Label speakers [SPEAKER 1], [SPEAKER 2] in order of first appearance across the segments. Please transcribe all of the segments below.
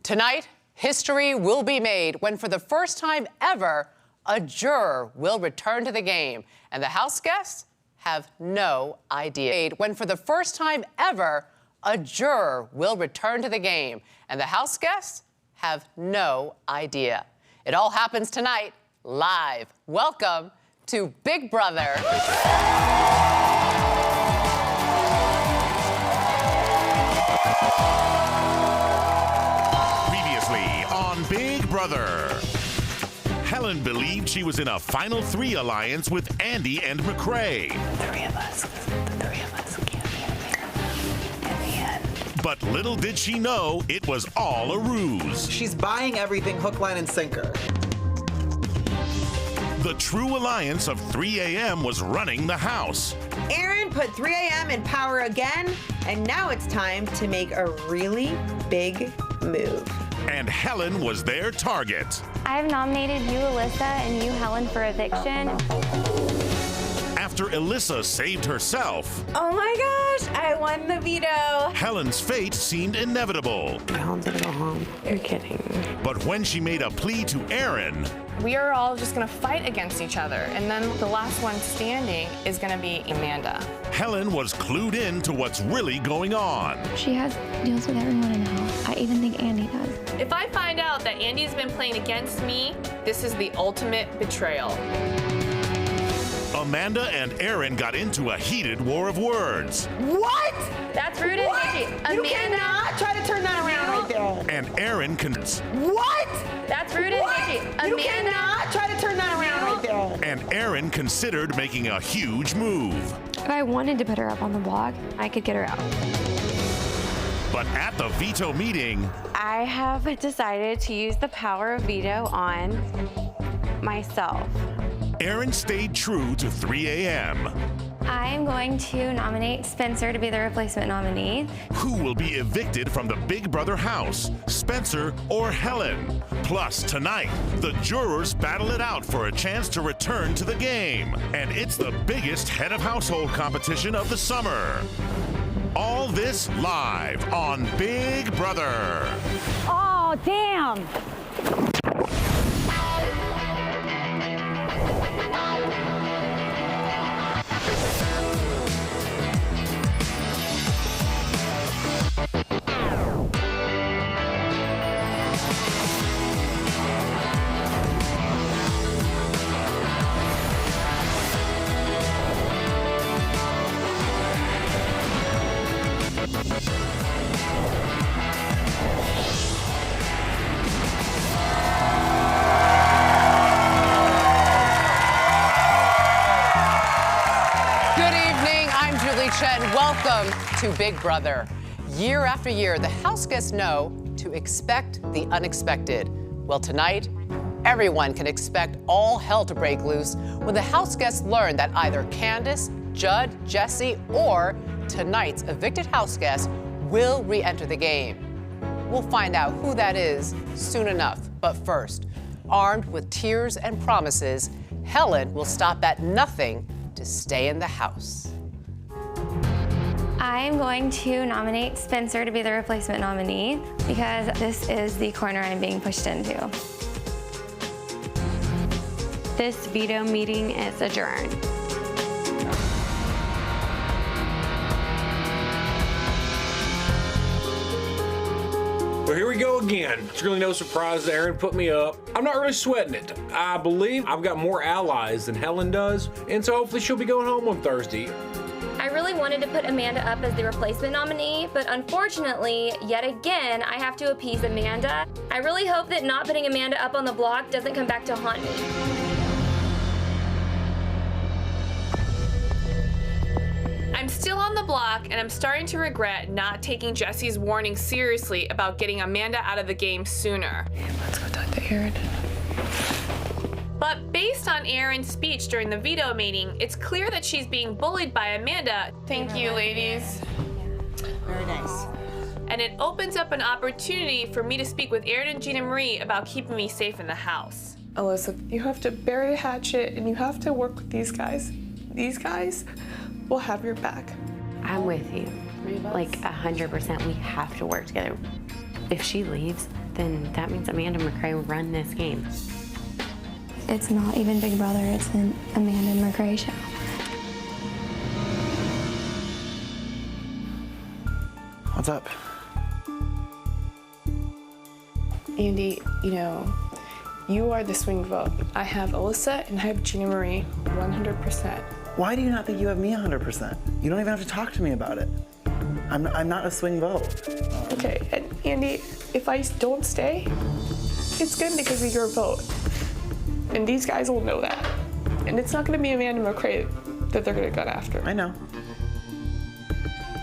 [SPEAKER 1] Tonight, history will be made when, for the first time ever, a juror will return to the game, and the house guests have no idea. When, for the first time ever, a juror will return to the game, and the house guests have no idea. It all happens tonight, live. Welcome to Big Brother.
[SPEAKER 2] Previously on Big Brother, Helen believed she was in a Final Three alliance with Andy and McCrae.
[SPEAKER 3] The three of us can't be in the end.
[SPEAKER 2] But little did she know it was all a ruse.
[SPEAKER 4] She's buying everything hook, line, and sinker.
[SPEAKER 2] The true alliance of 3 a.m. was running the house.
[SPEAKER 5] Aaron put 3 a.m. in power again, and now it's time to make a really big move.
[SPEAKER 2] And Helen was their target.
[SPEAKER 6] I've nominated you, Alyssa, and you, Helen, for eviction.
[SPEAKER 2] After Alyssa saved herself,
[SPEAKER 5] Oh my gosh, I won the veto.
[SPEAKER 2] Helen's fate seemed inevitable.
[SPEAKER 3] I want them to go home. You're kidding.
[SPEAKER 2] But when she made a plea to Aaron,
[SPEAKER 7] We are all just gonna fight against each other, and then the last one standing is gonna be Amanda.
[SPEAKER 2] Helen was clued in to what's really going on.
[SPEAKER 6] She has deals with everyone in the house. I even think Andy does.
[SPEAKER 7] If I find out that Andy's been playing against me, this is the ultimate betrayal.
[SPEAKER 2] Amanda and Aaron got into a heated war of words.
[SPEAKER 5] What?
[SPEAKER 6] That's rude and bitchy.
[SPEAKER 5] You cannot try to turn that around right there.
[SPEAKER 2] And Aaron
[SPEAKER 5] What?
[SPEAKER 6] That's rude and bitchy.
[SPEAKER 5] You cannot try to turn that around right there.
[SPEAKER 2] and Aaron considered making a huge move.
[SPEAKER 6] If I wanted to put her up on the block, I could get her out.
[SPEAKER 2] But at the veto meeting,
[SPEAKER 3] I have decided to use the power of veto on myself.
[SPEAKER 2] Aaron stayed true to 3 a.m.
[SPEAKER 6] I am going to nominate Spencer to be the replacement nominee.
[SPEAKER 2] Who will be evicted from the Big Brother house, Spencer or Helen? Plus, tonight, the jurors battle it out for a chance to return to the game. And it's the biggest head of household competition of the summer. All this live on Big Brother.
[SPEAKER 8] Oh, damn.
[SPEAKER 1] Welcome to Big Brother. Year after year, the house guests know to expect the unexpected. Well, tonight, everyone can expect all hell to break loose when the house guests learn that either Candace, Judd, Jesse, or tonight's evicted house guest will re-enter the game. We'll find out who that is soon enough. But first, armed with tears and promises, Helen will stop at nothing to stay in the house.
[SPEAKER 6] I am going to nominate Spencer to be the replacement nominee because this is the corner I'm being pushed into.
[SPEAKER 3] This veto meeting is adjourned.
[SPEAKER 9] Well, here we go again. It's really no surprise that Aaron put me up. I'm not really sweating it. I believe I've got more allies than Helen does, and so hopefully she'll be going home on Thursday.
[SPEAKER 6] I really wanted to put Amanda up as the replacement nominee, but unfortunately, yet again, I have to appease Amanda. I really hope that not putting Amanda up on the block doesn't come back to haunt me.
[SPEAKER 7] I'm still on the block, and I'm starting to regret not taking Jesse's warning seriously about getting Amanda out of the game sooner.
[SPEAKER 3] Let's go talk to Aaron.
[SPEAKER 7] But based on Aaron's speech during the veto meeting, it's clear that she's being bullied by Amanda. Thank you, ladies.
[SPEAKER 5] Very nice.
[SPEAKER 7] And it opens up an opportunity for me to speak with Aaron and Gina Marie about keeping me safe in the house.
[SPEAKER 10] Alyssa, you have to bury a hatchet and you have to work with these guys. These guys will have your back.
[SPEAKER 3] I'm with you. Like 100%, we have to work together. If she leaves, then that means Amanda McCrae will run this game.
[SPEAKER 11] It's not even Big Brother, it's an Amanda McCrae show.
[SPEAKER 4] What's up?
[SPEAKER 10] Andy, you know, you are the swing vote. I have Alyssa and I have Gina Marie 100%.
[SPEAKER 4] Why do you not think you have me 100%? You don't even have to talk to me about it. I'm not a swing vote.
[SPEAKER 10] Okay, and Andy, if I don't stay, it's good because of your vote. And these guys will know that. And it's not gonna be Amanda McCrae that they're gonna go after.
[SPEAKER 4] I know.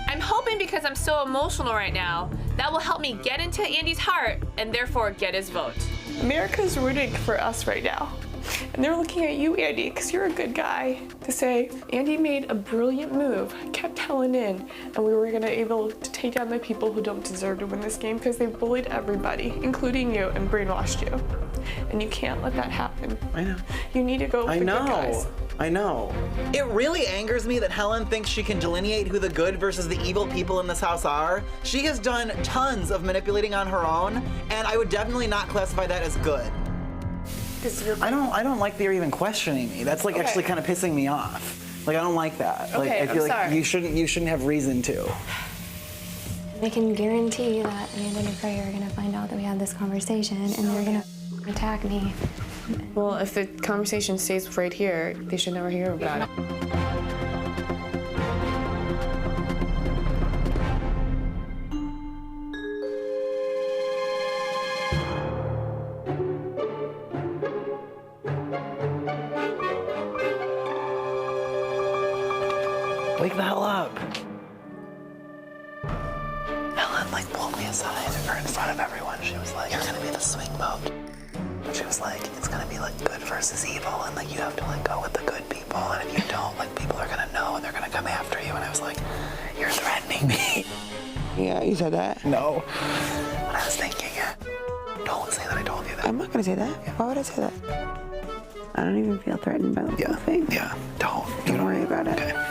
[SPEAKER 7] I'm hoping because I'm so emotional right now, that will help me get into Andy's heart and therefore get his vote.
[SPEAKER 10] America's rooting for us right now. And they're looking at you, Andy, because you're a good guy, to say, Andy made a brilliant move, kept Helen in, and we were gonna able to take down the people who don't deserve to win this game because they bullied everybody, including you, and brainwashed you. And you can't let that happen.
[SPEAKER 4] I know.
[SPEAKER 10] You need to go with the good guys.
[SPEAKER 4] I know. It really angers me that Helen thinks she can delineate who the good versus the evil people in this house are. She has done tons of manipulating on her own, and I would definitely not classify that as good. I don't like that you're even questioning me. That's like actually kind of pissing me off. Like I don't like that. Like I feel like you shouldn't have reason to.
[SPEAKER 11] I can guarantee that Amanda and McCrae are gonna find out that we had this conversation and they're gonna attack me.
[SPEAKER 10] Well, if the conversation stays right here, they should never hear about it.
[SPEAKER 4] Wake the hell up. Helen like pulled me aside or in front of everyone. She was like, you're gonna be the swing vote. And she was like, it's gonna be like good versus evil and like you have to like go with the good people and if you don't, like people are gonna know and they're gonna come after you. And I was like, you're threatening me.
[SPEAKER 12] Yeah, you said that?
[SPEAKER 4] No. But I was thinking it. Don't say that I told you that.
[SPEAKER 12] I'm not gonna say that. Yeah. Why would I say that? I don't even feel threatened by the whole thing.
[SPEAKER 4] Yeah, don't.
[SPEAKER 12] Don't worry about it.
[SPEAKER 4] Okay.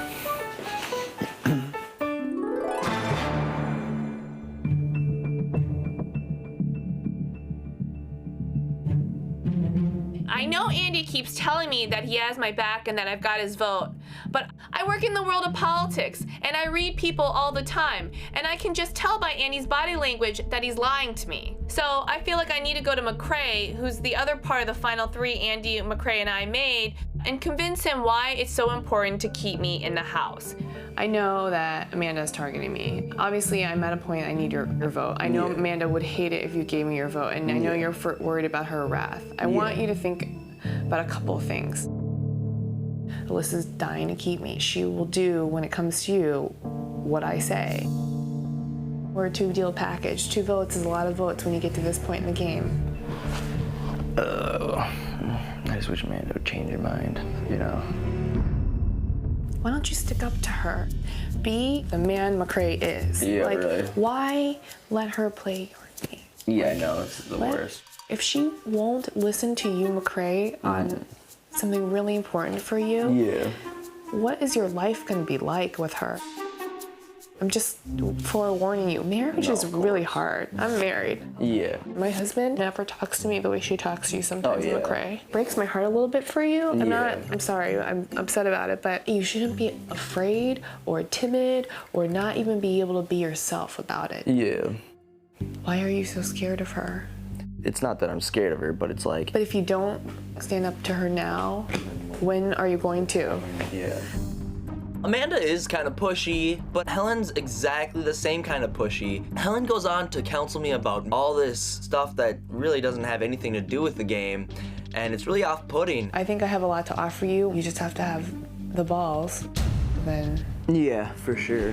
[SPEAKER 7] I know Andy keeps telling me that he has my back and that I've got his vote, but I work in the world of politics and I read people all the time and I can just tell by Andy's body language that he's lying to me. So I feel like I need to go to McCrae, who's the other part of the final three Andy, McCrae, and I made, and convince him why it's so important to keep me in the house.
[SPEAKER 10] I know that Amanda's targeting me. Obviously, I'm at a point I need your vote. I know Amanda would hate it if you gave me your vote, and I know you're worried about her wrath. I want you to think about a couple of things. Alyssa's dying to keep me. She will do, when it comes to you, what I say. We're a two-deal package. 2 votes is a lot of votes when you get to this point in the game.
[SPEAKER 12] I just wish Amanda would change her mind, you know?
[SPEAKER 10] Why don't you stick up to her? Be the man McCrae is.
[SPEAKER 12] Yeah,
[SPEAKER 10] like,
[SPEAKER 12] really.
[SPEAKER 10] Why let her play your game?
[SPEAKER 12] Yeah, I know, this is the worst.
[SPEAKER 10] If she won't listen to you, McCrae, on something really important for you, what is your life gonna be like with her? I'm just forewarning you, marriage is really hard. I'm married.
[SPEAKER 12] Yeah.
[SPEAKER 10] My husband never talks to me the way she talks to you sometimes, McCrae. Breaks my heart a little bit for you. I'm sorry, I'm upset about it, but you shouldn't be afraid or timid or not even be able to be yourself about it.
[SPEAKER 12] Yeah.
[SPEAKER 10] Why are you so scared of her?
[SPEAKER 12] It's not that I'm scared of her, but it's like...
[SPEAKER 10] But if you don't stand up to her now, when are you going to?
[SPEAKER 12] Yeah.
[SPEAKER 13] Amanda is kind of pushy, but Helen's exactly the same kind of pushy. Helen goes on to counsel me about all this stuff that really doesn't have anything to do with the game, and it's really off-putting.
[SPEAKER 10] I think I have a lot to offer you. You just have to have the balls, then...
[SPEAKER 12] Yeah, for sure.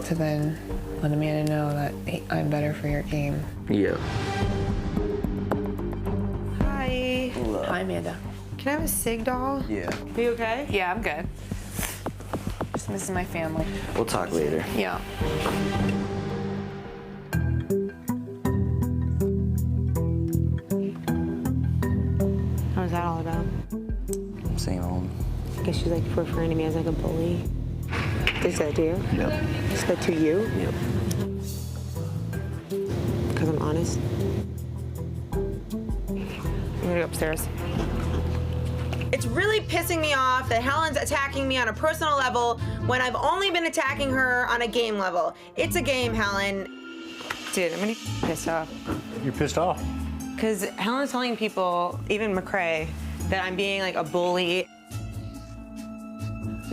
[SPEAKER 10] To then let Amanda know that hey, I'm better for your game.
[SPEAKER 12] Yeah.
[SPEAKER 5] Hi.
[SPEAKER 12] Hello.
[SPEAKER 10] Hi, Amanda.
[SPEAKER 5] Can I have a Sig doll?
[SPEAKER 12] Yeah.
[SPEAKER 5] Are you okay?
[SPEAKER 10] Yeah, I'm good. Just missing my family.
[SPEAKER 12] We'll talk later.
[SPEAKER 10] Yeah.
[SPEAKER 3] What was that all about?
[SPEAKER 12] Same old.
[SPEAKER 3] I guess she's like referring to me as like a bully. They said that to you?
[SPEAKER 12] Yep.
[SPEAKER 3] She said to you?
[SPEAKER 12] Yep.
[SPEAKER 5] Because I'm honest. I'm gonna go upstairs. It's really pissing me off that Helen's attacking me on a personal level when I've only been attacking her on a game level. It's a game, Helen. Dude, I'm gonna be pissed off.
[SPEAKER 9] You're pissed off?
[SPEAKER 5] Because Helen's telling people, even McCrae, that I'm being like a bully.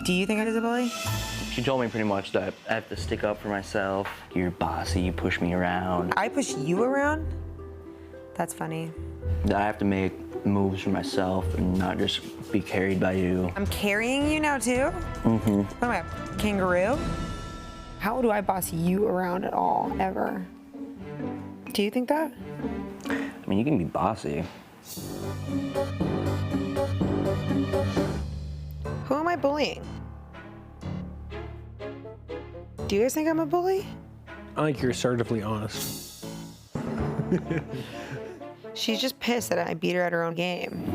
[SPEAKER 5] Do you think I was a bully?
[SPEAKER 13] She told me pretty much that I have to stick up for myself. You're bossy, you push me around.
[SPEAKER 5] I push you around? That's funny.
[SPEAKER 13] That I have to make moves for myself and not just be carried by you.
[SPEAKER 5] I'm carrying you now too?
[SPEAKER 13] Mm-hmm.
[SPEAKER 5] What am I, a kangaroo? How do I boss you around at all, ever? Do you think that?
[SPEAKER 13] I mean, you can be bossy.
[SPEAKER 5] Who am I bullying? Do you guys think I'm a bully?
[SPEAKER 9] I think you're assertively honest.
[SPEAKER 5] She's just pissed that I beat her at her own game.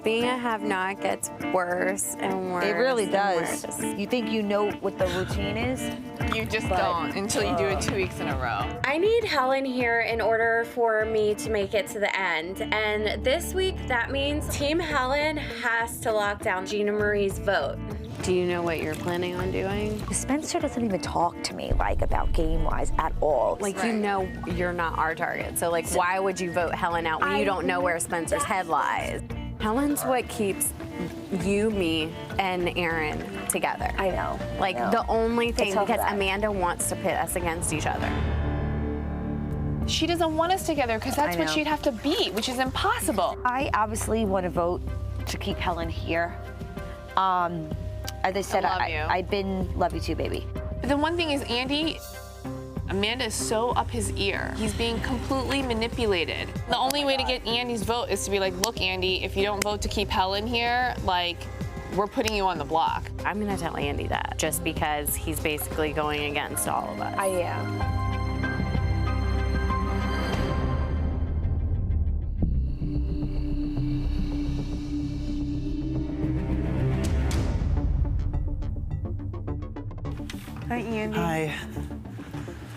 [SPEAKER 3] Being a have-not gets worse and worse.
[SPEAKER 8] It really
[SPEAKER 3] and
[SPEAKER 8] does.
[SPEAKER 3] worse.
[SPEAKER 8] You think you know what the routine is?
[SPEAKER 10] You just don't until you do it 2 weeks in a row.
[SPEAKER 3] I need Helen here in order for me to make it to the end. And this week, that means Team Helen has to lock down Gina Marie's vote. Do you know what you're planning on doing?
[SPEAKER 8] Spencer doesn't even talk to me like about game-wise at all.
[SPEAKER 3] Like, you know you're not our target. So, like, why would you vote Helen out when you don't know where Spencer's head lies? Helen's what keeps you, me, and Aaron together.
[SPEAKER 8] I know.
[SPEAKER 3] Like,
[SPEAKER 8] I know.
[SPEAKER 3] the only thing,
[SPEAKER 8] tough
[SPEAKER 3] because
[SPEAKER 8] that.
[SPEAKER 3] Amanda wants to pit us against each other.
[SPEAKER 10] She doesn't want us together because that's
[SPEAKER 8] I
[SPEAKER 10] what
[SPEAKER 8] know.
[SPEAKER 10] she'd have to beat, which is impossible.
[SPEAKER 8] I obviously want to vote to keep Helen here. As I said,
[SPEAKER 10] love you.
[SPEAKER 8] love you too, baby.
[SPEAKER 10] But the one thing is, Andy, Amanda is so up his ear. He's being completely manipulated. The only way to get Andy's vote is to be like, look, Andy, if you don't vote to keep Helen here, like, we're putting you on the block.
[SPEAKER 3] I'm gonna tell Andy that, just because he's basically going against all of us.
[SPEAKER 8] I am.
[SPEAKER 5] Hi, Andy.
[SPEAKER 4] Hi.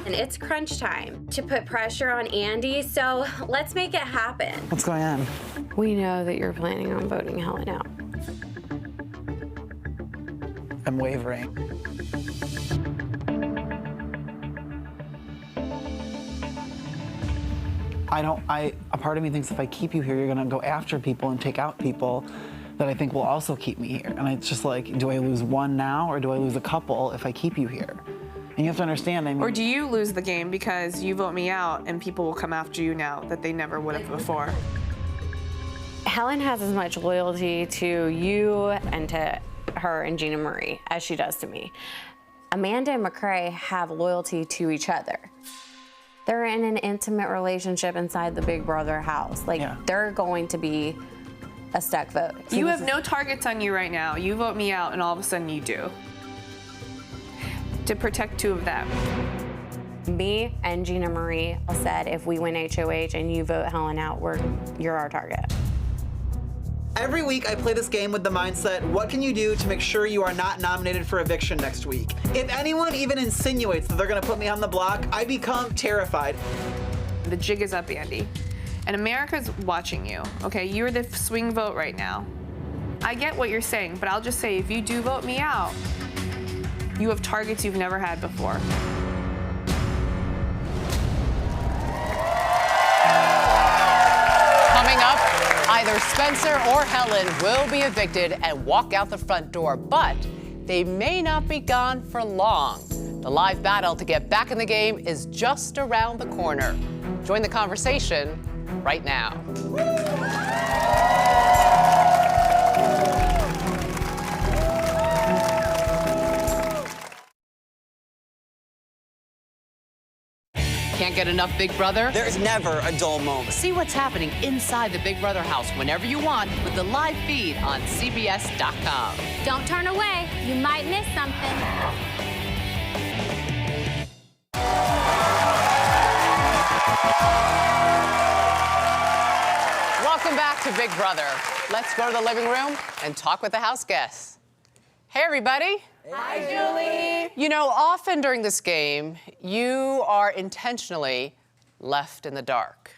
[SPEAKER 3] And it's crunch time to put pressure on Andy, so let's make it happen.
[SPEAKER 4] What's going on?
[SPEAKER 3] We know that you're planning on voting Helen out.
[SPEAKER 4] I'm wavering. A part of me thinks if I keep you here, you're gonna go after people and take out people that I think will also keep me here. And it's just like, do I lose one now or do I lose a couple if I keep you here? And you have to understand, I mean.
[SPEAKER 10] Or do you lose the game because you vote me out and people will come after you now that they never would have before?
[SPEAKER 3] Helen has as much loyalty to you and to her and Gina Marie as she does to me. Amanda and McCrae have loyalty to each other. They're in an intimate relationship inside the Big Brother house. Like, they're going to be a stuck vote.
[SPEAKER 10] You have no targets on you right now. You vote me out and all of a sudden you do. To protect two of them.
[SPEAKER 3] Me and Gina Marie said if we win HOH and you vote Helen out, you're our target.
[SPEAKER 4] Every week I play this game with the mindset, what can you do to make sure you are not nominated for eviction next week? If anyone even insinuates that they're gonna put me on the block, I become terrified.
[SPEAKER 10] The jig is up, Andy. And America's watching you, okay? You're the swing vote right now. I get what you're saying, but I'll just say if you do vote me out, you have targets you've never had before.
[SPEAKER 1] Coming up, either Spencer or Helen will be evicted and walk out the front door, but they may not be gone for long. The live battle to get back in the game is just around the corner. Join the conversation right now. Can't get enough Big Brother?
[SPEAKER 14] There's never a dull moment.
[SPEAKER 1] See what's happening inside the Big Brother house whenever you want with the live feed on CBS.com.
[SPEAKER 11] Don't turn away. You might miss something.
[SPEAKER 1] Welcome back to Big Brother. Let's go to the living room and talk with the house guests. Hey, everybody.
[SPEAKER 5] Hi, Julie.
[SPEAKER 1] You know, often during this game, you are intentionally left in the dark.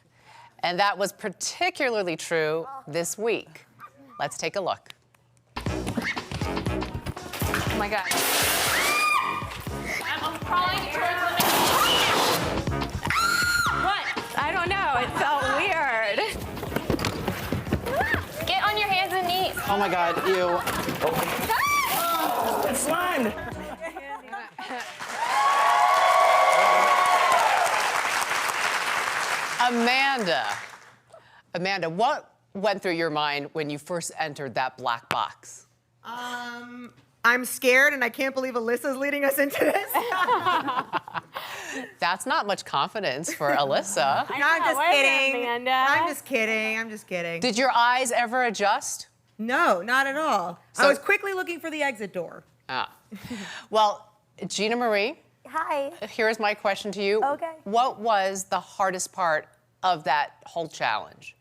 [SPEAKER 1] And that was particularly true this week. Let's take a look.
[SPEAKER 10] Oh my God.
[SPEAKER 7] I'm crawling towards the What?
[SPEAKER 3] I don't know. It felt weird.
[SPEAKER 6] Get on your hands and knees.
[SPEAKER 4] Oh my God, ew. It's slime.
[SPEAKER 1] Amanda, what went through your mind when you first entered that black box?
[SPEAKER 5] I'm scared and I can't believe Alyssa's leading us into this.
[SPEAKER 1] That's not much confidence for Alyssa.
[SPEAKER 5] No, I'm just kidding.
[SPEAKER 3] Amanda.
[SPEAKER 5] I'm just kidding. I'm just kidding.
[SPEAKER 1] Did your eyes ever adjust?
[SPEAKER 5] No, not at all.
[SPEAKER 1] So-
[SPEAKER 5] I was quickly looking for the exit door.
[SPEAKER 1] Well, Gina Marie,
[SPEAKER 8] Hi.
[SPEAKER 1] here's my question to you.
[SPEAKER 8] Okay.
[SPEAKER 1] What was the hardest part of that whole challenge?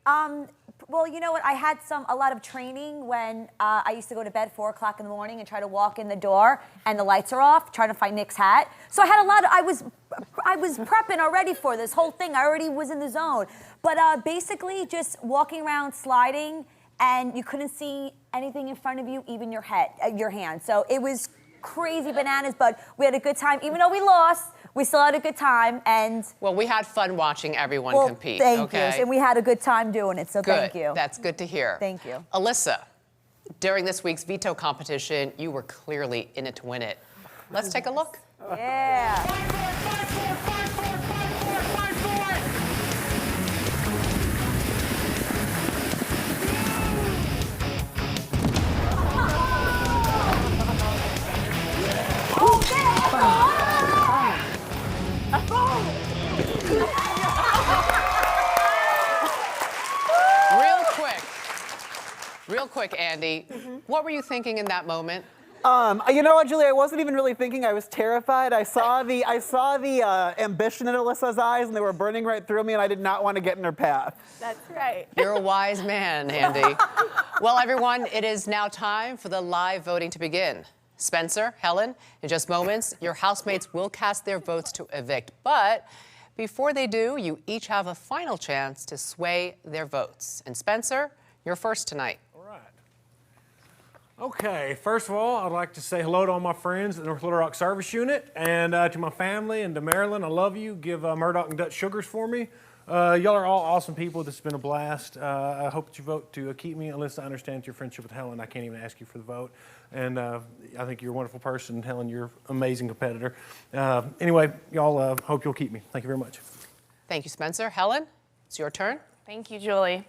[SPEAKER 8] Well, you know what? I had a lot of training when I used to go to bed 4 o'clock in the morning and try to walk in the door and the lights are off, trying to find Nick's hat. So I had I was prepping already for this whole thing. I already was in the zone. But basically just walking around sliding and you couldn't see anything in front of you, even your hand. So it was crazy bananas, but we had a good time. Even though we lost, we still had a good time, and
[SPEAKER 1] Well, we had fun watching everyone compete.
[SPEAKER 8] Thank
[SPEAKER 1] okay?
[SPEAKER 8] you. And we had a good time doing it, so
[SPEAKER 1] Good.
[SPEAKER 8] thank you.
[SPEAKER 1] That's good to hear.
[SPEAKER 8] Thank you.
[SPEAKER 1] Alyssa, during this week's veto competition, you were clearly in it to win it. Let's take a look.
[SPEAKER 8] Yeah.
[SPEAKER 1] Real quick, Andy, what were you thinking in that moment?
[SPEAKER 4] You know what, Julie? I wasn't even really thinking. I was terrified. I saw the ambition in Alyssa's eyes, and they were burning right through me, and I did not want to get in her path.
[SPEAKER 8] That's right.
[SPEAKER 1] You're a wise man, Andy. Well, everyone, it is now time for the live voting to begin. Spencer, Helen, in just moments, your housemates will cast their votes to evict. But before they do, you each have a final chance to sway their votes. And Spencer, you're first tonight.
[SPEAKER 9] Okay, first of all, I'd like to say hello to all my friends at the North Little Rock Service Unit and to my family and to Marilyn. I love you. Give Murdoch and Dutch sugars for me. Y'all are all awesome people. This has been a blast. I hope that you vote to keep me. Alyssa, I understand your friendship with Helen. I can't even ask you for the vote. And I think you're a wonderful person. Helen, you're an amazing competitor. Anyway, y'all hope you'll keep me. Thank you very much.
[SPEAKER 1] Thank you, Spencer. Helen, it's your turn.
[SPEAKER 7] Thank you, Julie.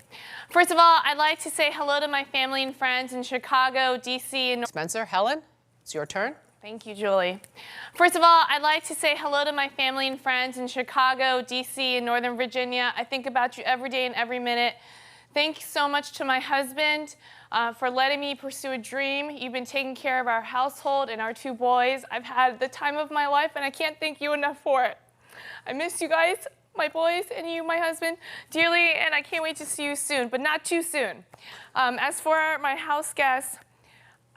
[SPEAKER 7] First of all, I'd like to say hello to my family and friends in Chicago, D.C., and
[SPEAKER 1] Spencer, Helen, it's your turn.
[SPEAKER 7] Thank you, Julie. First of all, I'd like to say hello to my family and friends in Chicago, D.C., and Northern Virginia. I think about you every day and every minute. Thank you so much to my husband for letting me pursue a dream. You've been taking care of our household and our 2 boys. I've had the time of my life, and I can't thank you enough for it. I miss you guys, my boys, and you, my husband, dearly, and I can't wait to see you soon, but not too soon. As for my house guests,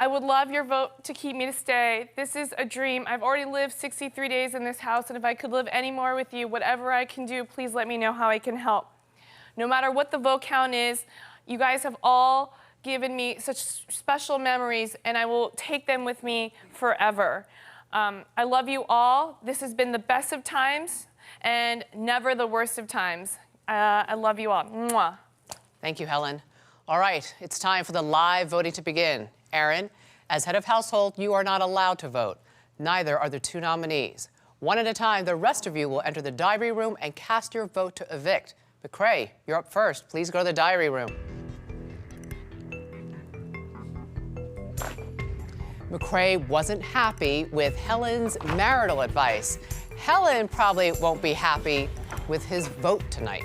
[SPEAKER 7] I would love your vote to keep me to stay. This is a dream. I've already lived 63 days in this house, and if I could live any more with you, whatever I can do, please let me know how I can help. No matter what the vote count is, you guys have all given me such special memories, and I will take them with me forever. I love you all. This has been the best of times and never the worst of times. I love you all. Mwah.
[SPEAKER 1] Thank you, Helen. All right, it's time for the live voting to begin. Aaron, as head of household, you are not allowed to vote. Neither are the 2 nominees. One at a time, the rest of you will enter the diary room and cast your vote to evict. McCrae, you're up first. Please go to the diary room. McCrae wasn't happy with Helen's marital advice. Helen probably won't be happy with his vote tonight.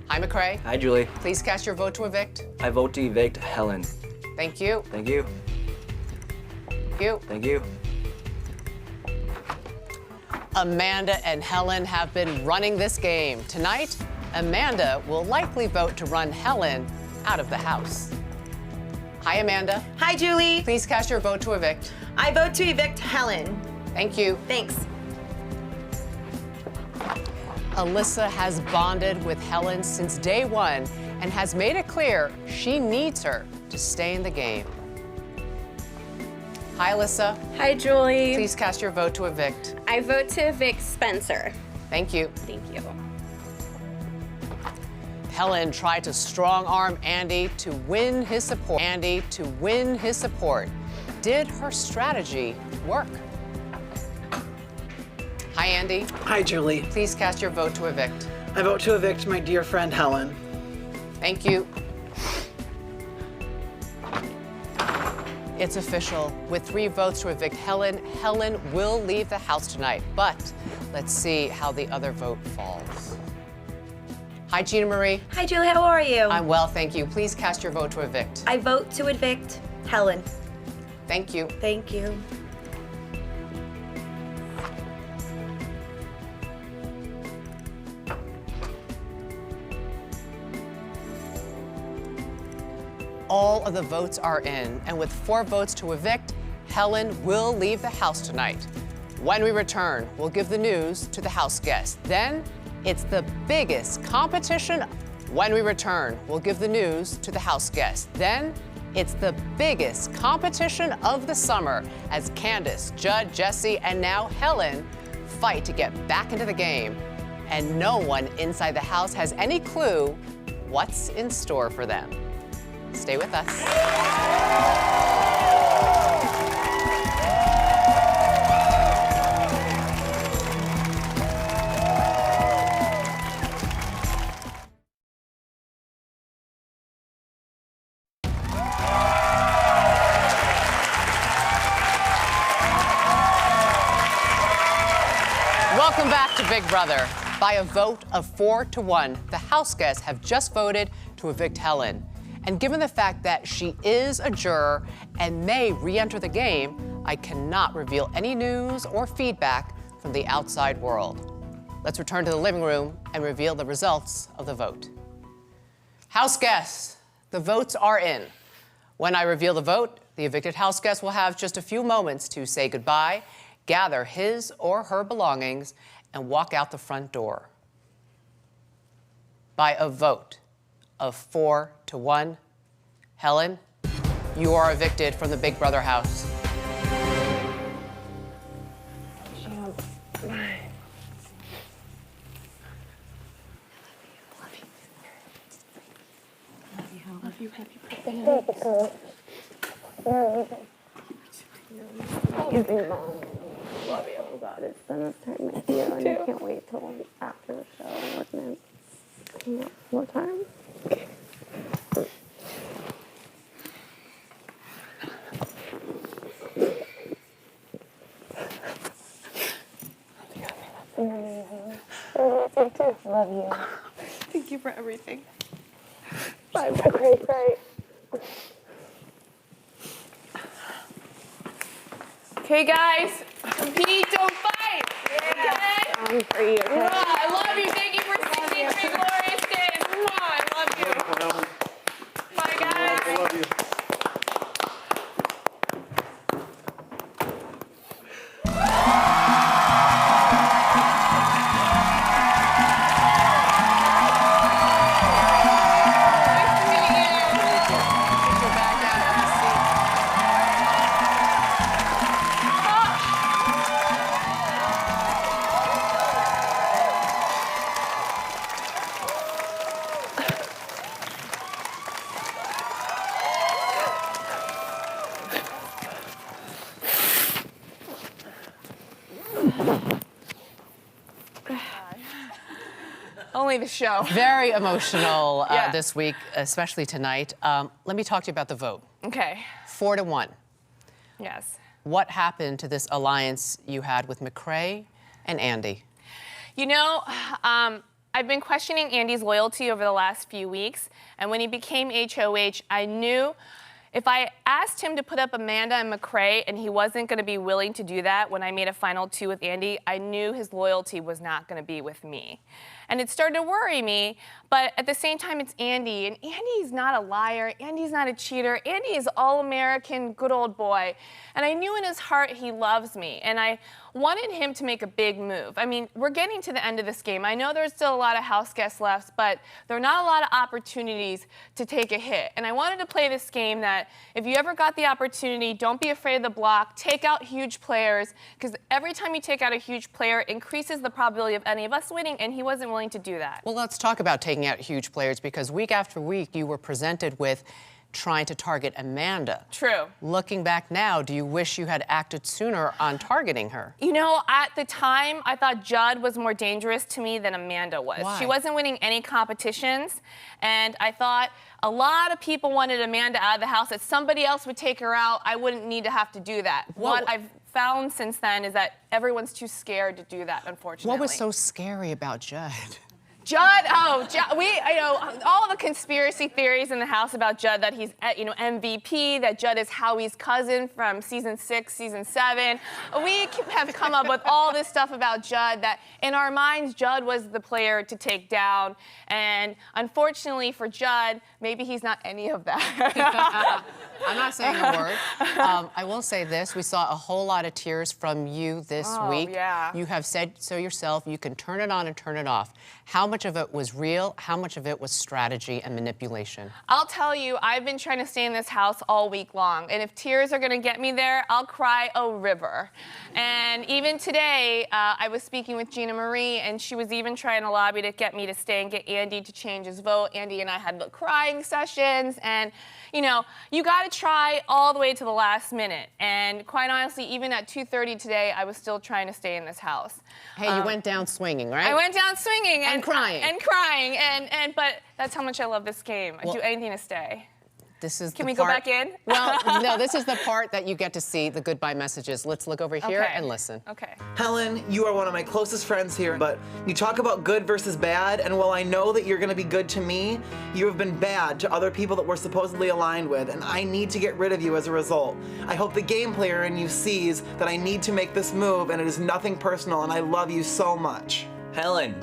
[SPEAKER 1] Hi, McCrae.
[SPEAKER 13] Hi, Julie.
[SPEAKER 1] Please cast your vote to evict.
[SPEAKER 13] I vote to evict Helen.
[SPEAKER 1] Thank you.
[SPEAKER 13] Thank you.
[SPEAKER 1] Thank you.
[SPEAKER 13] Thank you.
[SPEAKER 1] Amanda and Helen have been running this game. Tonight, Amanda will likely vote to run Helen out of the house. Hi, Amanda.
[SPEAKER 5] Hi, Julie.
[SPEAKER 1] Please cast your vote to evict.
[SPEAKER 5] I vote to evict Helen.
[SPEAKER 1] Thank you.
[SPEAKER 5] Thanks.
[SPEAKER 1] Alyssa has bonded with Helen since day one and has made it clear she needs her to stay in the game. Hi, Alyssa.
[SPEAKER 3] Hi, Julie.
[SPEAKER 1] Please cast your vote to evict.
[SPEAKER 3] I vote to evict Spencer.
[SPEAKER 1] Thank you.
[SPEAKER 3] Thank you.
[SPEAKER 1] Helen tried to strong-arm Andy to win his support. Did her strategy work? Hi, Andy.
[SPEAKER 4] Hi, Julie.
[SPEAKER 1] Please cast your vote to evict.
[SPEAKER 4] I vote to evict my dear friend Helen.
[SPEAKER 1] Thank you. It's official. With 3 votes to evict Helen, Helen will leave the house tonight. But let's see how the other vote falls. Hi, Gina Marie.
[SPEAKER 8] Hi, Julie. How are you?
[SPEAKER 1] I'm well, thank you. Please cast your vote to evict.
[SPEAKER 8] I vote to evict Helen.
[SPEAKER 1] Thank you.
[SPEAKER 8] Thank you.
[SPEAKER 1] All of the votes are in, and with 4 votes to evict, Helen will leave the house tonight. When we return, we'll give the news to the house guests. Then, it's the biggest competition. When we return, we'll give the news to the house guests. Then, it's the biggest competition of the summer as Candace, Judd, Jesse, and now Helen fight to get back into the game. And no one inside the house has any clue what's in store for them. Stay with us. Welcome back to Big Brother. By a vote of 4-1, the house guests have just voted to evict Helen. And given the fact that she is a juror and may re-enter the game, I cannot reveal any news or feedback from the outside world. Let's return to the living room and reveal the results of the vote. House guests, the votes are in. When I reveal the vote, the evicted house guest will have just a few moments to say goodbye, gather his or her belongings, and walk out the front door. By a vote of 4-1, Helen, you are evicted from the Big Brother house.
[SPEAKER 11] Love you. Happy birthday. Amazing, Mom. Love you. Oh God, it's so nice time with you, and I can't wait till after the show. We're gonna hang out more time. Love you.
[SPEAKER 10] Thank you for everything.
[SPEAKER 11] Bye. Great.
[SPEAKER 7] Okay, guys, compete, don't fight. Okay?
[SPEAKER 11] I'm for you.
[SPEAKER 7] I love you. Thank you for 63 glorious days. I love you. Bye, guys.
[SPEAKER 9] I love you.
[SPEAKER 7] Only the show.
[SPEAKER 1] Very emotional
[SPEAKER 7] Yeah.
[SPEAKER 1] this week, especially tonight. Let me talk to you about the vote.
[SPEAKER 7] Okay.
[SPEAKER 1] 4-1.
[SPEAKER 7] Yes.
[SPEAKER 1] What happened to this alliance you had with McCrae and Andy?
[SPEAKER 7] You know, I've been questioning Andy's loyalty over the last few weeks, and when he became HOH, I knew If I asked him to put up Amanda and McCrae and he wasn't going to be willing to do that when I made a final 2 with Andy, I knew his loyalty was not going to be with me. And it started to worry me, but at the same time, it's Andy, and Andy's not a liar, Andy's not a cheater, Andy is all-American, good old boy. And I knew in his heart he loves me, and I wanted him to make a big move. I mean, we're getting to the end of this game. I know there's still a lot of house guests left, but there are not a lot of opportunities to take a hit. And I wanted to play this game that if you ever got the opportunity, don't be afraid of the block, take out huge players, because every time you take out a huge player, it increases the probability of any of us winning, and he wasn't willing to do that.
[SPEAKER 1] Well, let's talk about taking out huge players, because week after week you were presented with trying to target Amanda.
[SPEAKER 7] True.
[SPEAKER 1] Looking back now, do you wish you had acted sooner on targeting her?
[SPEAKER 7] You know, at the time, I thought Judd was more dangerous to me than Amanda was.
[SPEAKER 1] Why?
[SPEAKER 7] She wasn't winning any competitions, and I thought a lot of people wanted Amanda out of the house, that somebody else would take her out. I wouldn't need to have to do that. What I've found since then is that everyone's too scared to do that, unfortunately.
[SPEAKER 1] What was so scary about Judd?
[SPEAKER 7] Judd, all the conspiracy theories in the house about Judd, that he's, MVP, that Judd is Howie's cousin from season 6, season 7. We have come up with all this stuff about Judd that in our minds, Judd was the player to take down. And unfortunately for Judd, maybe he's not any of that.
[SPEAKER 1] I'm not saying a word. I will say this. We saw a whole lot of tears from you this week.
[SPEAKER 7] Yeah.
[SPEAKER 1] You have said so yourself. You can turn it on and turn it off. How much of it was real? How much of it was strategy and manipulation?
[SPEAKER 7] I'll tell you, I've been trying to stay in this house all week long. And if tears are going to get me there, I'll cry a river. And even today, I was speaking with Gina Marie, and she was even trying to lobby to get me to stay and get Andy to change his vote. Andy and I had the crying sessions. And, you got to try all the way to the last minute. And quite honestly, even at 2:30 today, I was still trying to stay in this house.
[SPEAKER 1] Hey, you went down swinging, right?
[SPEAKER 7] I went down swinging
[SPEAKER 1] and crying.
[SPEAKER 7] And crying. But that's how much I love this game. I'd do anything to stay.
[SPEAKER 1] This is
[SPEAKER 7] Can we go back in?
[SPEAKER 1] Well, no, this is the part that you get to see the goodbye messages. Let's look over here and listen.
[SPEAKER 7] Okay.
[SPEAKER 4] Helen, you are one of my closest friends here, but you talk about good versus bad, and while I know that you're gonna be good to me, you have been bad to other people that we're supposedly aligned with, and I need to get rid of you as a result. I hope the game player in you sees that I need to make this move, and it is nothing personal, and I love you so much.
[SPEAKER 13] Helen,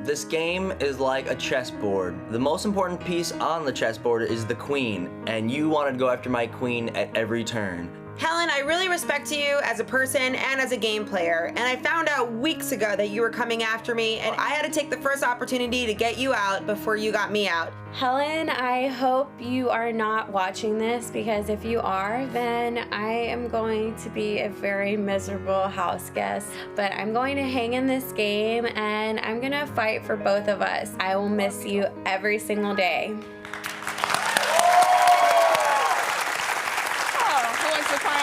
[SPEAKER 13] this game is like a chessboard. The most important piece on the chessboard is the queen, and you wanted to go after my queen at every turn.
[SPEAKER 5] Helen, I really respect you as a person and as a game player, and I found out weeks ago that you were coming after me, and I had to take the first opportunity to get you out before you got me out.
[SPEAKER 3] Helen, I hope you are not watching this, because if you are, then I am going to be a very miserable house guest. But I'm going to hang in this game, and I'm going to fight for both of us. I will miss you every single day.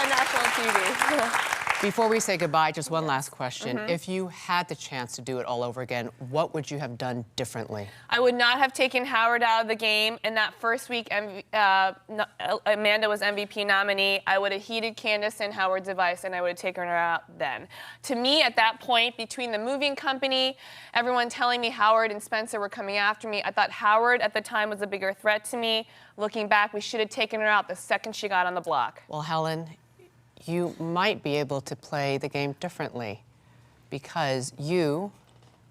[SPEAKER 7] National TV.
[SPEAKER 1] Before we say goodbye, just one last question. If you had the chance to do it all over again, what would you have done differently?
[SPEAKER 7] I would not have taken Howard out of the game. In that first week, Amanda was MVP nominee. I would have heeded Candace and Howard's advice, and I would have taken her out then. To me, at that point, between the moving company, everyone telling me Howard and Spencer were coming after me, I thought Howard at the time was a bigger threat to me. Looking back, we should have taken her out the second she got on the block.
[SPEAKER 1] Well, Helen, you might be able to play the game differently, because you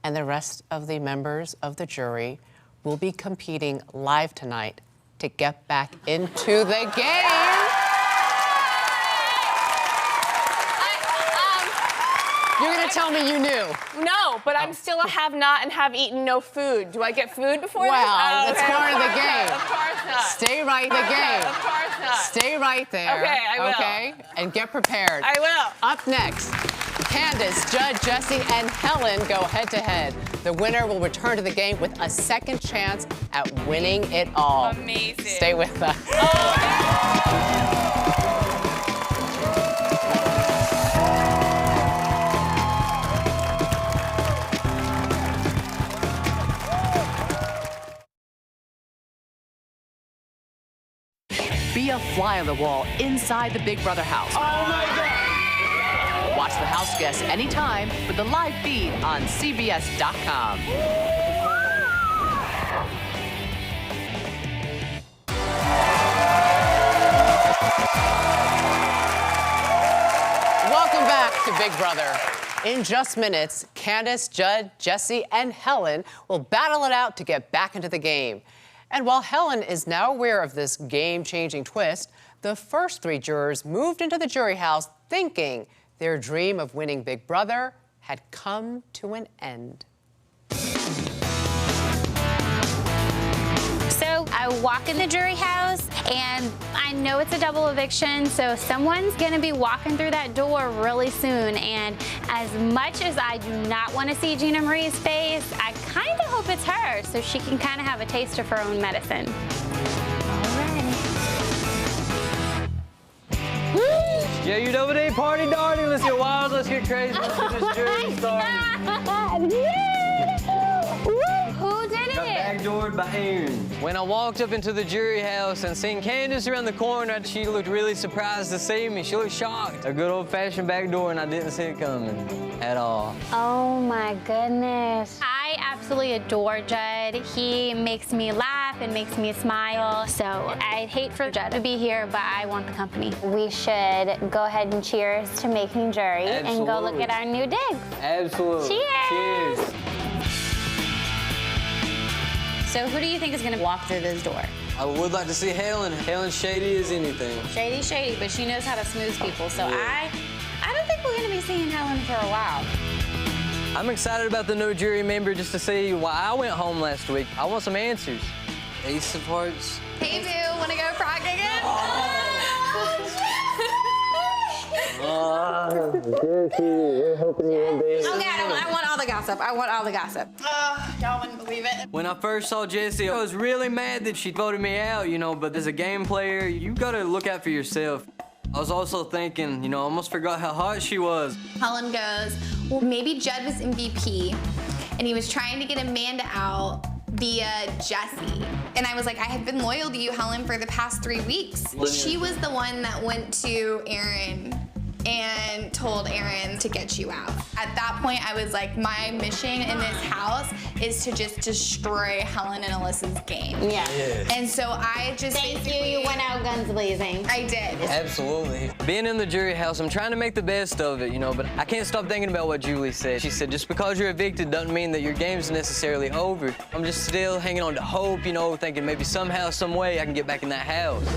[SPEAKER 1] and the rest of the members of the jury will be competing live tonight to get back into the game. You're gonna tell me you knew.
[SPEAKER 7] No, but I'm still a have-not and have-eaten no food. Do I get food before this?
[SPEAKER 1] Well, that's part of the game.
[SPEAKER 7] Of course not.
[SPEAKER 1] Stay right in the game.
[SPEAKER 7] Of course not.
[SPEAKER 1] Stay right there.
[SPEAKER 7] Okay, I will.
[SPEAKER 1] Okay? And get prepared.
[SPEAKER 7] I will.
[SPEAKER 1] Up next, Candace, Judd, Jesse, and Helen go head-to-head. The winner will return to the game with a second chance at winning it all.
[SPEAKER 7] Amazing.
[SPEAKER 1] Stay with us.
[SPEAKER 14] Be a fly on the wall inside the Big Brother house.
[SPEAKER 15] Oh my God!
[SPEAKER 14] Watch the house guests anytime with the live feed on CBS.com.
[SPEAKER 1] Welcome back to Big Brother. In just minutes, Candace, Judd, Jesse, and Helen will battle it out to get back into the game. And while Helen is now aware of this game-changing twist, the first 3 jurors moved into the jury house thinking their dream of winning Big Brother had come to an end.
[SPEAKER 16] So I walk in the jury house, and I know it's a double eviction, so someone's gonna be walking through that door really soon. And as much as I do not want to see Gina Marie's face, I kind of hope it's her, so she can kind of have a taste of her own medicine.
[SPEAKER 17] Yeah, you know what? Ain't party darty. Let's get wild. Let's get crazy. Let's get this jury started.
[SPEAKER 16] Who did it?
[SPEAKER 17] Backdoored by Aaron. When I walked up into the jury house and seen Candace around the corner, she looked really surprised to see me. She looked shocked. A good old-fashioned backdoor, and I didn't see it coming at all.
[SPEAKER 16] Oh my goodness. I absolutely adore Judd. He makes me laugh and makes me smile. So I'd hate for Judd to be here, but I want the company. We should go ahead and cheers to making jury and go look at our new digs.
[SPEAKER 17] Absolutely.
[SPEAKER 16] Cheers.
[SPEAKER 17] Cheers.
[SPEAKER 16] So who do you think is gonna walk through this door?
[SPEAKER 17] I would like to see Helen. Helen's shady as anything.
[SPEAKER 16] Shady, but she knows how to smooth people. So I don't think we're gonna be seeing Helen for a while.
[SPEAKER 17] I'm excited about the new jury member just to see why I went home last week. I want some answers. Ace of Hearts.
[SPEAKER 16] Hey, Boo, wanna go frog again?
[SPEAKER 17] You're hoping you won't be.
[SPEAKER 16] Okay, I want all the gossip. I want all the gossip. Y'all wouldn't believe it.
[SPEAKER 17] When I first saw Jessie, I was really mad that she voted me out, you know, but as a game player, you gotta look out for yourself. I was also thinking, you know, I almost forgot how hot she was.
[SPEAKER 18] Helen goes, well, maybe Judd was MVP, and he was trying to get Amanda out via Jesse. And I was like, I have been loyal to you, Helen, for the past 3 weeks. She was the one that went to Aaron and told Aaron to get you out. At that point, I was like, my mission in this house is to just destroy Helen and Alyssa's game.
[SPEAKER 16] Yeah.
[SPEAKER 18] And so I just
[SPEAKER 16] Thank you, you went out guns blazing.
[SPEAKER 18] I did.
[SPEAKER 17] Absolutely. Being in the jury house, I'm trying to make the best of it, you know, but I can't stop thinking about what Julie said. She said, just because you're evicted doesn't mean that your game's necessarily over. I'm just still hanging on to hope, you know, thinking maybe somehow, some way I can get back in that house.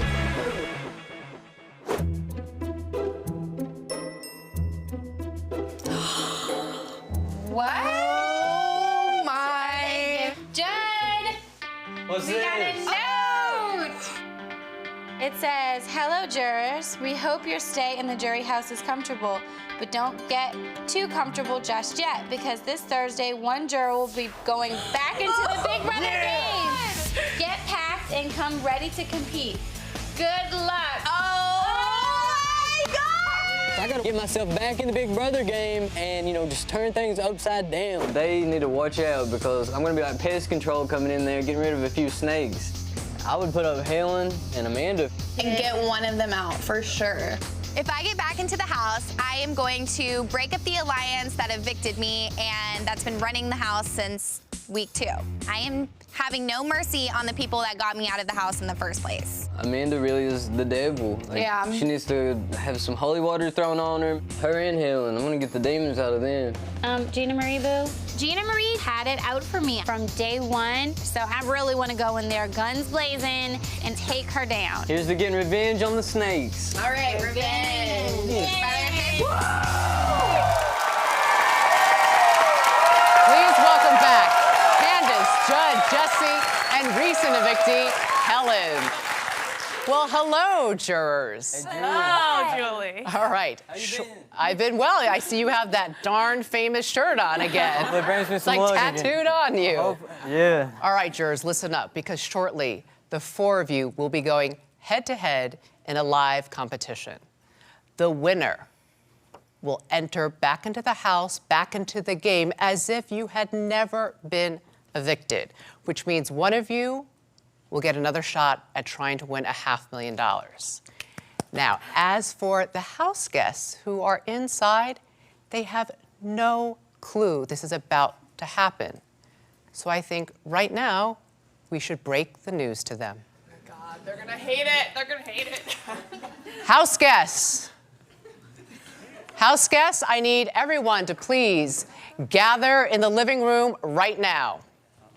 [SPEAKER 18] What? Oh my.
[SPEAKER 16] Judd!
[SPEAKER 17] What's
[SPEAKER 16] We got a note! It says, hello jurors. We hope your stay in the jury house is comfortable, but don't get too comfortable just yet, because this Thursday, one juror will be going back into the Big Brother game. Get packed and come ready to compete. Good luck.
[SPEAKER 17] I gotta get myself back in the Big Brother game and, you know, just turn things upside down. They need to watch out because I'm gonna be like pest control coming in there, getting rid of a few snakes. I would put up Helen and Amanda.
[SPEAKER 18] And get one of them out, for sure. If I get back into the house, I am going to break up the alliance that evicted me and that's been running the house since week 2. I am having no mercy on the people that got me out of the house in the first place.
[SPEAKER 17] Amanda really is the devil. Like,
[SPEAKER 18] Yeah.
[SPEAKER 17] She needs to have some holy water thrown on her. Her and Helen. I'm gonna get the demons out of them.
[SPEAKER 16] Gina Marie Boo? Gina Marie had it out for me from day 1, so I really want to go in there guns blazing and take her down.
[SPEAKER 17] Here's to getting revenge on the snakes.
[SPEAKER 18] All right, revenge.
[SPEAKER 1] Please welcome back Candace, Judd, Jesse, and recent evictee, Helen. Well, hello, jurors.
[SPEAKER 7] Hello, Julie.
[SPEAKER 1] All right. I've been well. I see you have that darn famous shirt on again.
[SPEAKER 17] That brings me
[SPEAKER 1] It's
[SPEAKER 17] some
[SPEAKER 1] like
[SPEAKER 17] luck again.
[SPEAKER 1] tattooed on you.
[SPEAKER 17] Yeah.
[SPEAKER 1] All right, jurors, listen up, because shortly, the 4 of you will be going head-to-head in a live competition. The winner will enter back into the house, back into the game, as if you had never been evicted, which means one of you will get another shot at trying to win $500,000. Now, as for the house guests who are inside, they have no clue this is about to happen. So I think right now, we should break the news to them.
[SPEAKER 7] They're gonna hate it. They're gonna hate it.
[SPEAKER 1] House guests. House guests, I need everyone to please gather in the living room right now.
[SPEAKER 5] Oh,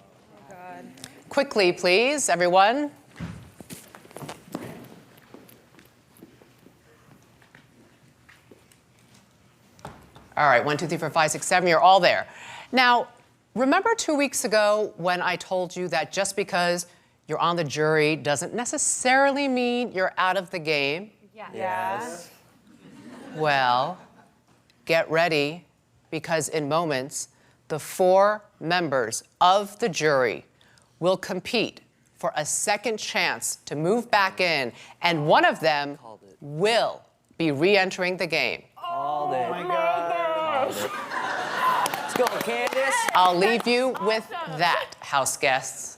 [SPEAKER 5] God.
[SPEAKER 1] Quickly, please, everyone. All right, 1, 2, 3, 4, 5, 6, 7, you're all there. Now, remember 2 weeks ago when I told you that just because you're on the jury doesn't necessarily mean you're out of the game?
[SPEAKER 5] Yes.
[SPEAKER 1] Well, get ready, because in moments, the 4 members of the jury will compete for a second chance to move back in, and one of them will be re-entering the game.
[SPEAKER 15] Oh my God. Let's go, Candace.
[SPEAKER 1] I'll leave you with that, house guests.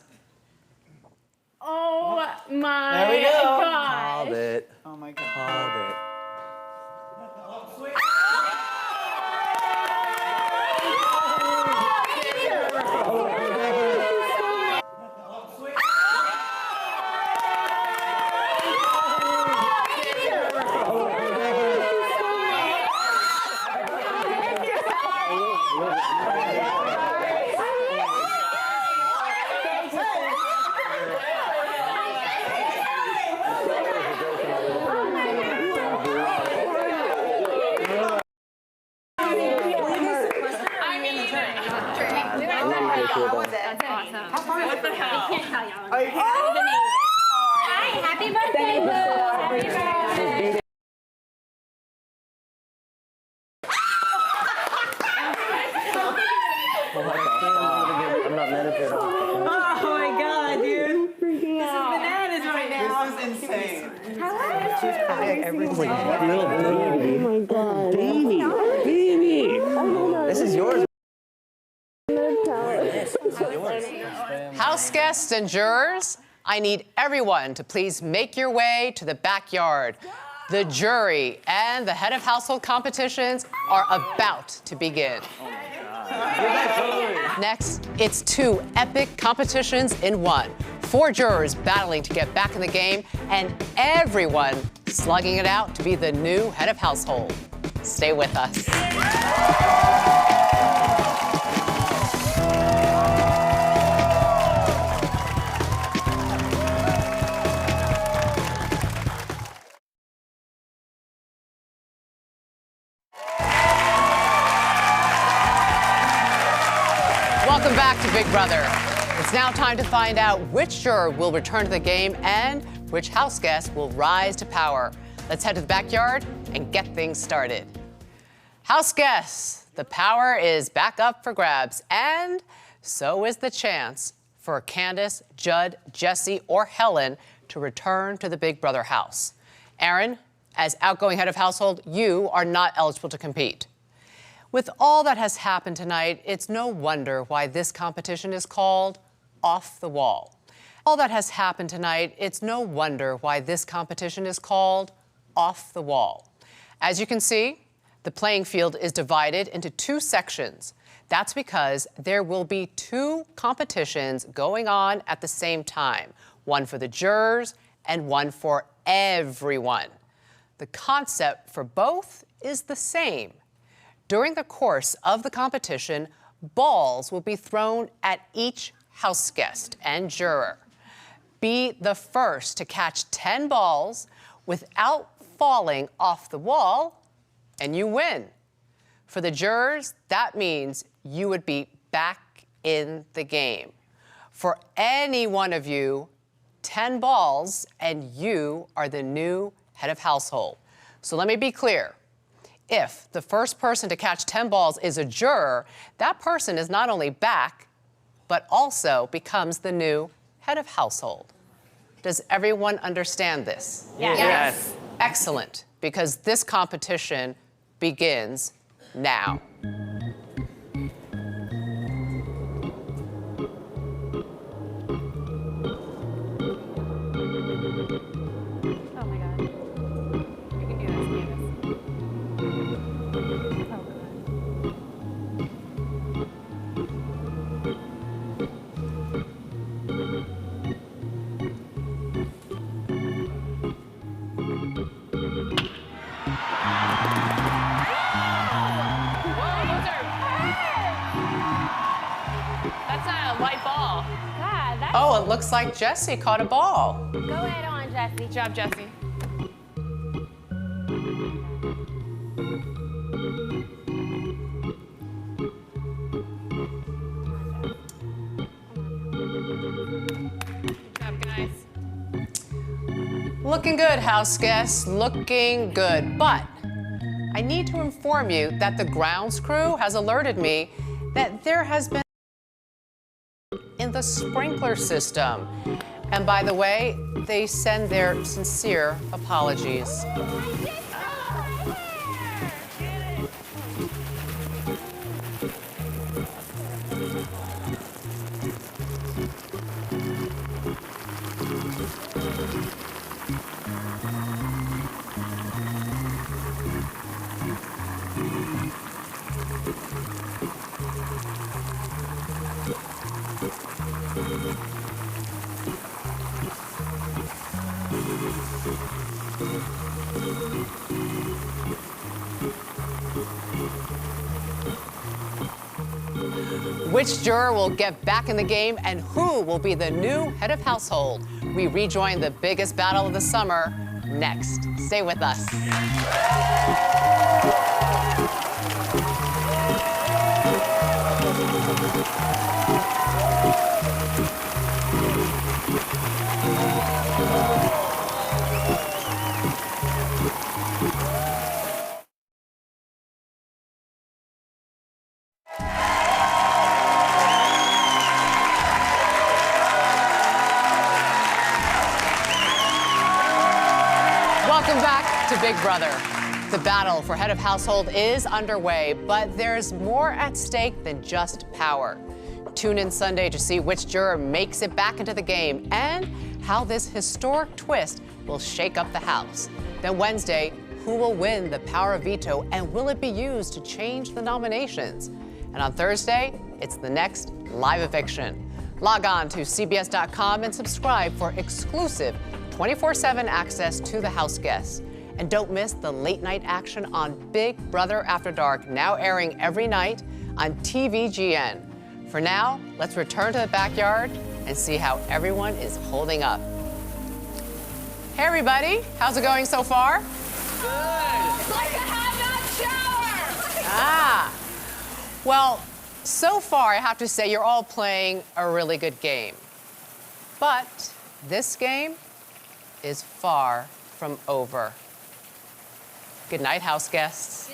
[SPEAKER 11] Oh my
[SPEAKER 15] There we go.
[SPEAKER 11] gosh.
[SPEAKER 13] Called it.
[SPEAKER 4] Oh my God.
[SPEAKER 13] Called it.
[SPEAKER 11] Happy birthday, Boo! Happy birthday!
[SPEAKER 15] I'm not mad at that.
[SPEAKER 5] Oh my God, dude. This is
[SPEAKER 11] out.
[SPEAKER 5] bananas right now.
[SPEAKER 4] This is insane.
[SPEAKER 15] Oh my God. Baby. This is yours.
[SPEAKER 1] House guests and jurors, I need everyone to please make your way to the backyard. The jury and the head of household competitions are about to begin. Next, it's 2 epic competitions in one. 4 jurors battling to get back in the game, and everyone slugging it out to be the new head of household. Stay with us. Welcome back to Big Brother. It's now time to find out which juror will return to the game and which house guest will rise to power. Let's head to the backyard and get things started. House guests, the power is back up for grabs, and so is the chance for Candace, Judd, Jesse, or Helen to return to the Big Brother house. Aaron, as outgoing head of household, you are not eligible to compete. With all that has happened tonight, it's no wonder why this competition is called Off the Wall. All that has happened tonight, it's no wonder why this competition is called Off the Wall. As you can see, the playing field is divided into 2 sections. That's because there will be 2 competitions going on at the same time, one for the jurors and one for everyone. The concept for both is the same. During the course of the competition, balls will be thrown at each house guest and juror. Be the first to catch 10 balls without falling off the wall, and you win. For the jurors, that means you would be back in the game. For any one of you, 10 balls, and you are the new head of household. So let me be clear. If the first person to catch 10 balls is a juror, that person is not only back, but also becomes the new head of household. Does everyone understand this?
[SPEAKER 11] Yes.
[SPEAKER 15] Yes.
[SPEAKER 1] Excellent, because this competition begins now. Oh, it looks like Jessie caught a ball.
[SPEAKER 16] Go ahead on, Jessie.
[SPEAKER 7] Good job, Jessie. Good job, guys.
[SPEAKER 1] Looking good, house guests, looking good. But I need to inform you that the grounds crew has alerted me that there has been in the sprinkler system. And by the way, they send their sincere apologies. Which juror will get back in the game and who will be the new head of household? We rejoin the biggest battle of the summer next. Stay with us. Welcome back to Big Brother. The battle for head of household is underway, but there's more at stake than just power. Tune in Sunday to see which juror makes it back into the game and how this historic twist will shake up the House. Then Wednesday, who will win the power of veto and will it be used to change the nominations? And on Thursday, it's the next live eviction. Log on to CBS.com and subscribe for exclusive 24/7 access to the house guests. And don't miss the late night action on Big Brother After Dark, now airing every night on TVGN. For now, let's return to the backyard and see how everyone is holding up. Hey everybody, how's it going so far?
[SPEAKER 19] It's like a hot shower!
[SPEAKER 1] Ah, well, so far I have to say you're all playing a really good game. But this game is far from over. Good night, house guests.